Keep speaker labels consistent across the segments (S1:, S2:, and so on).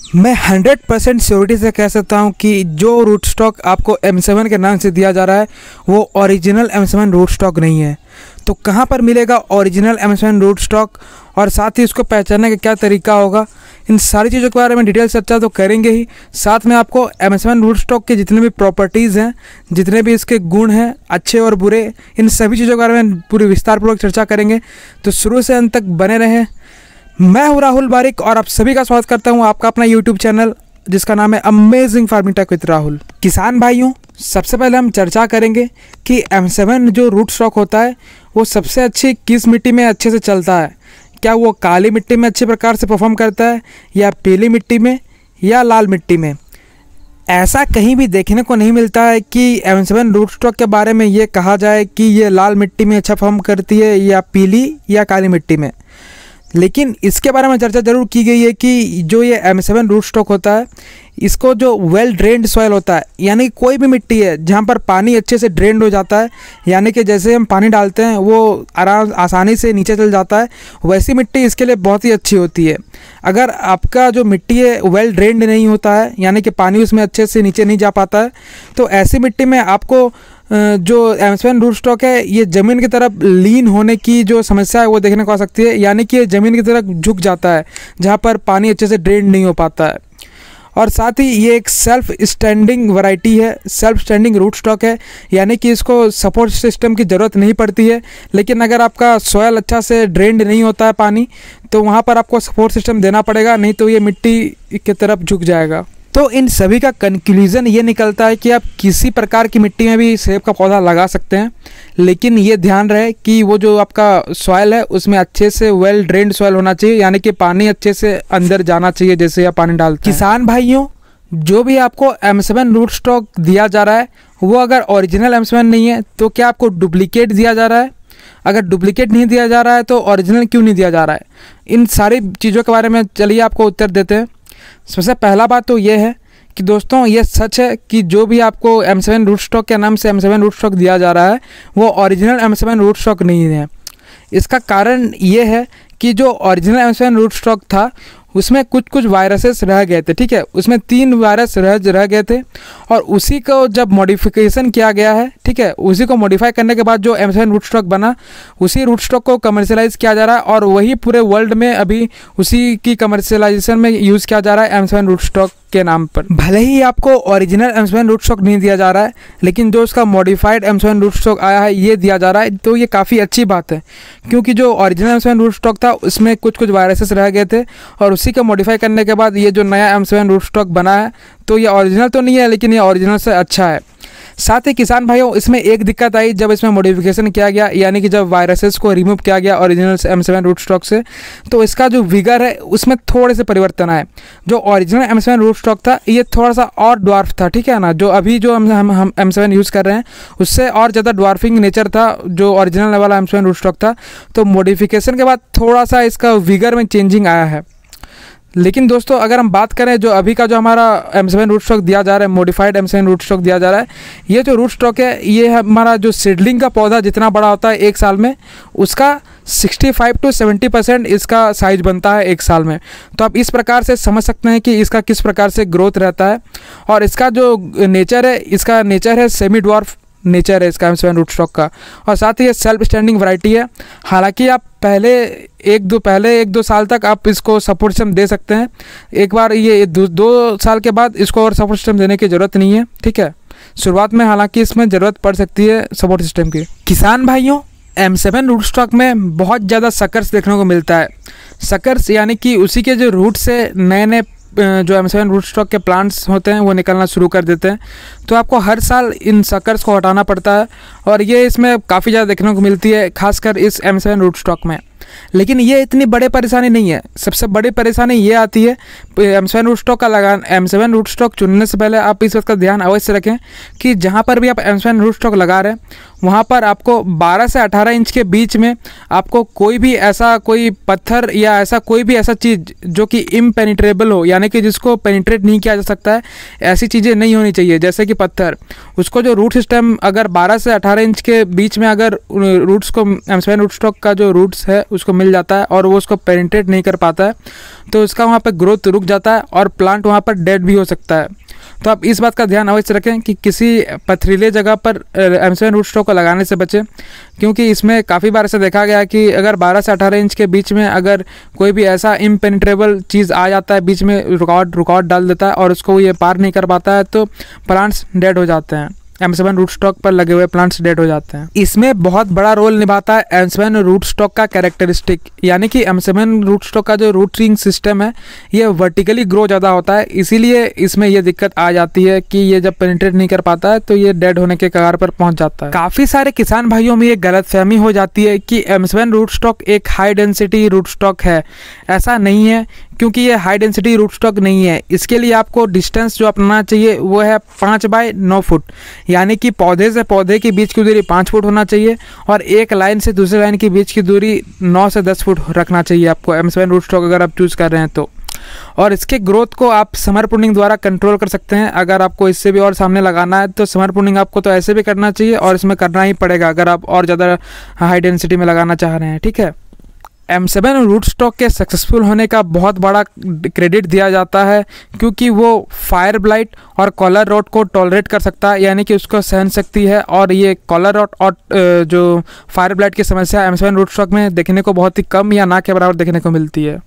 S1: मैं 100% श्योरिटी से कह सकता हूं कि जो रूट स्टॉक आपको M7 के नाम से दिया जा रहा है वो ओरिजिनल M7 रूट स्टॉक नहीं है। तो कहां पर मिलेगा ओरिजिनल M7 रूट स्टॉक और साथ ही इसको पहचानने का क्या तरीका होगा, इन सारी चीज़ों के बारे में डिटेल चर्चा तो करेंगे ही। साथ में आपको M7 रूट स्टॉक के जितने भी प्रॉपर्टीज़ हैं, जितने भी इसके गुण हैं अच्छे और बुरे, इन सभी चीज़ों के बारे में पूरी विस्तारपूर्वक चर्चा करेंगे। तो शुरू से अंत तक बने रहें। मैं हूं राहुल बारिक और आप सभी का स्वागत करता हूं आपका अपना YouTube चैनल जिसका नाम है amazing farming tech with Rahul. किसान भाइयों, सबसे पहले हम चर्चा करेंगे कि M7 जो रूट स्टॉक होता है वो सबसे अच्छी किस मिट्टी में अच्छे से चलता है। क्या वो काली मिट्टी में अच्छे प्रकार से परफॉर्म करता है या पीली मिट्टी में या लाल मिट्टी में। ऐसा कहीं भी देखने को नहीं मिलता है कि M7 रूट स्टॉक के बारे में ये कहा जाए कि ये लाल मिट्टी में अच्छा परफॉर्म करती है या पीली या काली मिट्टी में। लेकिन इसके बारे में चर्चा ज़रूर की गई है कि जो ये M7 रूट स्टॉक होता है इसको जो वेल ड्रेन्ड सॉइल होता है, यानी कोई भी मिट्टी है जहाँ पर पानी अच्छे से ड्रेन्ड हो जाता है, यानी कि जैसे हम पानी डालते हैं वो आसानी से नीचे चल जाता है, वैसी मिट्टी इसके लिए बहुत ही अच्छी होती है। अगर आपका जो मिट्टी है वेल ड्रेन्ड नहीं होता है, यानी कि पानी उसमें अच्छे से नीचे नहीं जा पाता है, तो ऐसी मिट्टी में आपको जो M7 रूट स्टॉक है ये ज़मीन की तरफ लीन होने की जो समस्या है वो देखने को आ सकती है, यानी कि ये ज़मीन की तरफ झुक जाता है जहाँ पर पानी अच्छे से ड्रेन नहीं हो पाता है। और साथ ही ये एक सेल्फ स्टैंडिंग वैरायटी है, सेल्फ स्टैंडिंग रूट स्टॉक है, यानी कि इसको सपोर्ट सिस्टम की ज़रूरत नहीं पड़ती है। लेकिन अगर आपका सॉयल अच्छा से ड्रेन्ड नहीं होता है पानी, तो वहाँ पर आपको सपोर्ट सिस्टम देना पड़ेगा, नहीं तो ये मिट्टी की तरफ झुक जाएगा। तो इन सभी का कंक्लूज़न ये निकलता है कि आप किसी प्रकार की मिट्टी में भी सेब का पौधा लगा सकते हैं, लेकिन ये ध्यान रहे कि वो जो आपका सॉइल है उसमें अच्छे से वेल ड्रेन्ड सॉइल होना चाहिए, यानी कि पानी अच्छे से अंदर जाना चाहिए जैसे आप पानी डालते हैं। किसान भाइयों, जो भी आपको M7 रूट स्टॉक दिया जा रहा है वो अगर ओरिजिनल M7 नहीं है तो क्या आपको डुप्लीकेट दिया जा रहा है? अगर डुप्लीकेट नहीं दिया जा रहा है तो ओरिजिनल क्यों नहीं दिया जा रहा है? इन सारी चीज़ों के बारे में चलिए आपको उत्तर देते हैं। सबसे पहला बात तो ये है कि दोस्तों ये सच है कि जो भी आपको M7 रूट स्टॉक के नाम से M7 रूट स्टॉक दिया जा रहा है वो ओरिजिनल M7 रूट स्टॉक नहीं है। इसका कारण ये है कि जो ओरिजिनल M7 रूट स्टॉक था उसमें कुछ वायरसेस रह गए थे, ठीक है, उसमें 3 वायरस रह गए थे और उसी को जब मॉडिफिकेशन किया गया है, ठीक है, उसी को मॉडिफाई करने के बाद जो M7 रूट स्टॉक बना उसी रूट स्टॉक को कमर्शियलाइज़ किया जा रहा है और वही पूरे वर्ल्ड में अभी उसी की कमर्शियलाइजेशन में यूज़ किया जा रहा है M7 रूट स्टॉक के नाम पर। भले ही आपको ओरिजिनल M7 रूट स्टॉक नहीं दिया जा रहा है, लेकिन जो उसका मॉडिफाइड M7 रूट स्टॉक आया है ये दिया जा रहा है, तो ये काफ़ी अच्छी बात है, क्योंकि जो ओरिजिनल M7 रूट स्टॉक था उसमें कुछ वायरसेस रह गए थे और उसी को मॉडिफाई करने के बाद ये जो नया M7 रूट स्टॉक बना है तो ये ओरिजिनल तो नहीं है, लेकिन ये ओरिजिनल से अच्छा है। साथ ही किसान भाइयों, इसमें एक दिक्कत आई जब इसमें मॉडिफिकेशन किया गया, यानी कि जब वायरसेस को रिमूव किया गया ओरिजिनल M7 रूट स्टॉक से, तो इसका जो विगर है उसमें थोड़े से परिवर्तन आए। जो ओरिजिनल M7 रूट स्टॉक था ये थोड़ा सा और ड्वार्फ था, ठीक है ना, जो अभी जो हम M7 यूज़ कर रहे हैं उससे और ज़्यादा ड्वार्फिंग नेचर था जो ओरिजिनल वाला M7 रूट स्टॉक था। तो मॉडिफिकेशन के बाद थोड़ा सा इसका विगर में चेंजिंग आया है। लेकिन दोस्तों अगर हम बात करें जो अभी का जो हमारा M7 रूट स्टॉक दिया जा रहा है, मॉडिफाइड M7 रूट स्टॉक दिया जा रहा है, ये जो रूट स्टॉक है ये हमारा जो सीडलिंग का पौधा जितना बड़ा होता है एक साल में उसका 65 to 70% इसका साइज बनता है एक साल में। तो आप इस प्रकार से समझ सकते हैं कि इसका किस प्रकार से ग्रोथ रहता है। और इसका जो नेचर है, इसका नेचर है सेमी ड्वार्फ नेचर है इसका M7 रूट स्टॉक का, और साथ ही ये सेल्फ स्टैंडिंग वैरायटी है। हालांकि आप पहले एक दो साल तक आप इसको सपोर्ट सिस्टम दे सकते हैं, एक बार ये 2 साल के बाद इसको और सपोर्ट सिस्टम देने की ज़रूरत नहीं है, ठीक है। शुरुआत में हालांकि इसमें ज़रूरत पड़ सकती है सपोर्ट सिस्टम की। किसान भाइयों, M7 रूट स्टॉक में बहुत ज़्यादा सकर्स देखने को मिलता है। सकर्स यानी कि उसी के जो रूट से नए जो M7 रूट स्टॉक के प्लांट्स होते हैं वो निकलना शुरू कर देते हैं। तो आपको हर साल इन सकर्स को हटाना पड़ता है और ये इसमें काफ़ी ज़्यादा देखने को मिलती है, खासकर इस M7 रूट स्टॉक में। लेकिन ये इतनी बड़ी परेशानी नहीं है। सबसे बड़ी परेशानी ये आती है M7 रूट स्टॉक का M7 रूट स्टॉक चुनने से पहले आप इस बात का ध्यान अवश्य रखें कि जहाँ पर भी आप M7 रूट स्टॉक लगा रहे हैं वहाँ पर आपको 12 से 18 इंच के बीच में आपको कोई भी ऐसा कोई पत्थर या ऐसा कोई भी ऐसा चीज़ जो कि इम्पेनिट्रेबल हो, यानी कि जिसको पेनिट्रेट नहीं किया जा सकता है, ऐसी चीज़ें नहीं होनी चाहिए। जैसे कि पत्थर, उसको जो रूट सिस्टम अगर 12 से 18 इंच के बीच में अगर रूट्स को M7 रूट स्टॉक का जो रूट्स है उसको मिल जाता है और वो उसको पेनिट्रेट नहीं कर पाता है, तो उसका वहाँ पर ग्रोथ रुक जाता है और प्लांट वहाँ पर डेड भी हो सकता है। तो आप इस बात का ध्यान अवश्य रखें कि किसी पथरीले जगह पर M7 रूट स्टॉक को लगाने से बचें, क्योंकि इसमें काफ़ी बार ऐसा देखा गया है कि अगर 12 से 18 इंच के बीच में अगर कोई भी ऐसा इम्पेनिट्रेबल चीज़ आ जाता है, बीच में रुकावट डाल देता है और उसको ये पार नहीं कर पाता है, तो प्लांट्स डेड हो जाते हैं। M7 रूट स्टॉक पर लगे हुए प्लांट्स डेड हो जाते हैं। इसमें बहुत बड़ा रोल निभाता है M7 रूट स्टॉक का कैरेक्टरिस्टिक, यानी कि M7 रूट स्टॉक का जो रूटिंग सिस्टम है ये वर्टिकली ग्रो ज़्यादा होता है, इसीलिए इसमें ये दिक्कत आ जाती है कि ये जब पेनिट्रेट नहीं कर पाता है तो ये डेड होने के कगार पर पहुंच जाता है। काफ़ी सारे किसान भाइयों में ये गलतफहमी हो जाती है कि M7 रूट स्टॉक एक हाई डेंसिटी रूट स्टॉक है। ऐसा नहीं है, क्योंकि ये हाई डेंसिटी रूट स्टॉक नहीं है। इसके लिए आपको डिस्टेंस जो अपनाना चाहिए वो है 5 बाय 9 फुट, यानी कि पौधे से पौधे के बीच की दूरी 5 फुट होना चाहिए और एक लाइन से दूसरे लाइन के बीच की दूरी 9 से 10 फुट रखना चाहिए आपको M7 रूट स्टॉक अगर आप चूज़ कर रहे हैं तो। और इसके ग्रोथ को आप समर प्रूनिंग द्वारा कंट्रोल कर सकते हैं। अगर आपको इससे भी और सामने लगाना है तो समर प्रूनिंग आपको तो ऐसे भी करना चाहिए और इसमें करना ही पड़ेगा अगर आप और ज़्यादा हाई डेंसिटी में लगाना चाह रहे हैं, ठीक है। M7 रूट स्टॉक के सक्सेसफुल होने का बहुत बड़ा क्रेडिट दिया जाता है क्योंकि वो फायर ब्लाइट और कॉलर रॉट को टॉलरेट कर सकता है, यानी कि उसको सहन शक्ति है। और ये कॉलर रॉट और जो फायर ब्लाइट की समस्या M7 रूट स्टॉक में देखने को बहुत ही कम या ना के बराबर देखने को मिलती है।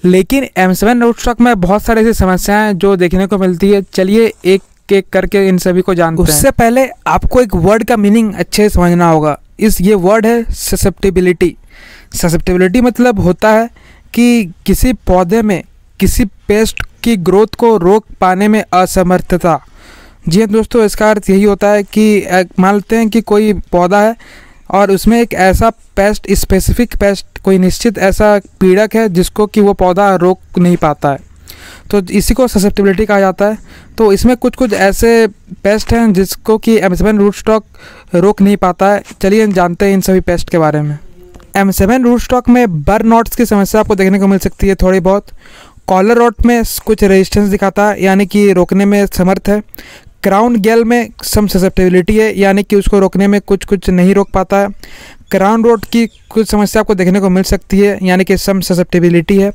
S1: लेकिन M7 रूट स्टॉक में बहुत सारी ऐसी समस्याएँ जो देखने को मिलती है। चलिए एक एक करके इन सभी को जानते हैं। उससे पहले आपको एक वर्ड का मीनिंग अच्छे से समझना होगा। ये वर्ड है ससेप्टिबिलिटी। ससेप्टिबिलिटी मतलब होता है कि किसी पौधे में किसी पेस्ट की ग्रोथ को रोक पाने में असमर्थता। जी हाँ दोस्तों, इसका अर्थ यही होता है कि मान लेते हैं कि कोई पौधा है और उसमें एक ऐसा पेस्ट, स्पेसिफिक पेस्ट, कोई निश्चित ऐसा पीड़क है जिसको कि वो पौधा रोक नहीं पाता है, तो इसी को ससेप्टिबिलिटी कहा जाता है। तो इसमें कुछ ऐसे पेस्ट हैं जिसको कि M7 रूट स्टॉक रोक नहीं पाता है। चलिए जानते हैं इन सभी पेस्ट के बारे में। M7 रूट स्टॉक में बर्न नॉट्स की समस्या आपको देखने को मिल सकती है थोड़ी बहुत। कॉलर रॉट में कुछ रेजिस्टेंस दिखाता है, यानी कि रोकने में समर्थ है। क्राउन गेल में सम ससेप्टिबिलिटी है, यानी कि उसको रोकने में कुछ नहीं रोक पाता है। क्राउन रॉट की कुछ समस्या आपको देखने को मिल सकती है, यानी कि सम ससेप्टिबिलिटी है।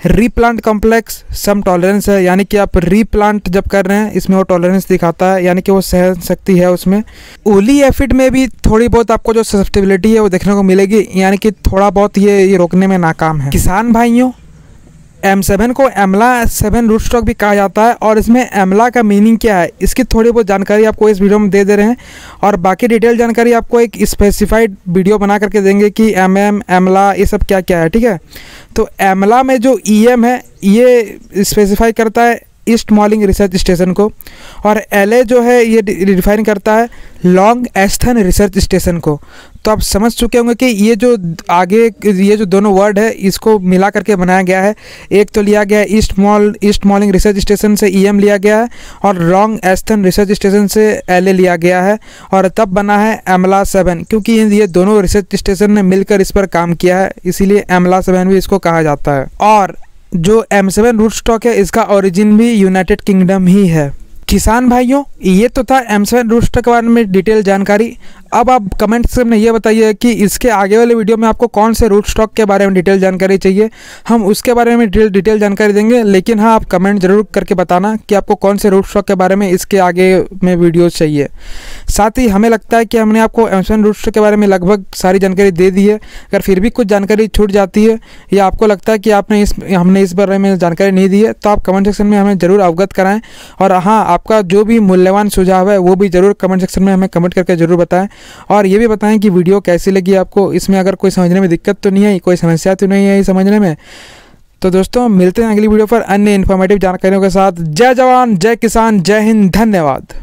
S1: रीप्लांट कॉम्प्लेक्स सम टॉलरेंस है, यानी कि आप रीप्लांट जब कर रहे हैं इसमें वो टॉलरेंस दिखाता है, यानी कि वो सहन शक्ति है उसमें। ओली एफिड में भी थोड़ी बहुत आपको जो ससेप्टिबिलिटी है वो देखने को मिलेगी, यानी कि थोड़ा बहुत ये रोकने में नाकाम है। किसान भाइयों, M7 को एमला 7 रूट स्टॉक भी कहा जाता है और इसमें एमला का मीनिंग क्या है इसकी थोड़ी बहुत जानकारी आपको इस वीडियो में दे रहे हैं और बाकी डिटेल जानकारी आपको एक स्पेसिफाइड वीडियो बना करके देंगे कि एमला ये सब क्या क्या है, ठीक है। तो एमला में जो EM है ये स्पेसिफाई करता है ईस्ट मॉलिंग रिसर्च स्टेशन को और LA जो है ये डिफाइन करता है लॉन्ग एस्थन रिसर्च स्टेशन को। तो आप समझ चुके होंगे कि ये जो आगे ये जो दोनों वर्ड है इसको मिला करके बनाया गया है। एक तो लिया गया है ईस्ट मॉलिंग रिसर्च स्टेशन से EM लिया गया है और लॉन्ग एस्थन रिसर्च स्टेशन से LA लिया गया है और तब बना है एमला 7, क्योंकि ये दोनों रिसर्च स्टेशन ने मिलकर इस पर काम किया है, इसीलिए एमला 7 भी इसको कहा जाता है। और जो M7 रूट स्टॉक है इसका ओरिजिन भी यूनाइटेड किंगडम ही है। किसान भाइयों, ये तो था M7 रूट स्टॉक के बारे में डिटेल जानकारी। अब आप कमेंट सेक्शन में ये बताइए कि इसके आगे वाले वीडियो में आपको कौन से रूट स्टॉक के बारे में डिटेल जानकारी चाहिए, हम उसके बारे में डिटेल जानकारी देंगे। लेकिन हाँ, आप कमेंट जरूर करके बताना कि आपको कौन से रूट स्टॉक के बारे में इसके आगे में वीडियो चाहिए। साथ ही हमें लगता है कि हमने आपको M7 रूट स्टॉक के बारे में लगभग सारी जानकारी दे दी है। अगर फिर भी कुछ जानकारी छूट जाती है या आपको लगता है कि हमने इस बारे में जानकारी नहीं दी है तो आप कमेंट सेक्शन में हमें ज़रूर अवगत कराएँ। और हाँ, आपका जो भी मूल्यवान सुझाव है वो भी ज़रूर कमेंट सेक्शन में हमें कमेंट करके ज़रूर बताएं और ये भी बताएं कि वीडियो कैसी लगी आपको, इसमें अगर कोई समझने में दिक्कत तो नहीं आई, कोई समस्या तो नहीं आई समझने में। तो दोस्तों, मिलते हैं अगली वीडियो पर अन्य इन्फॉर्मेटिव जानकारियों के साथ। जय जवान, जय किसान, जय हिंद, धन्यवाद।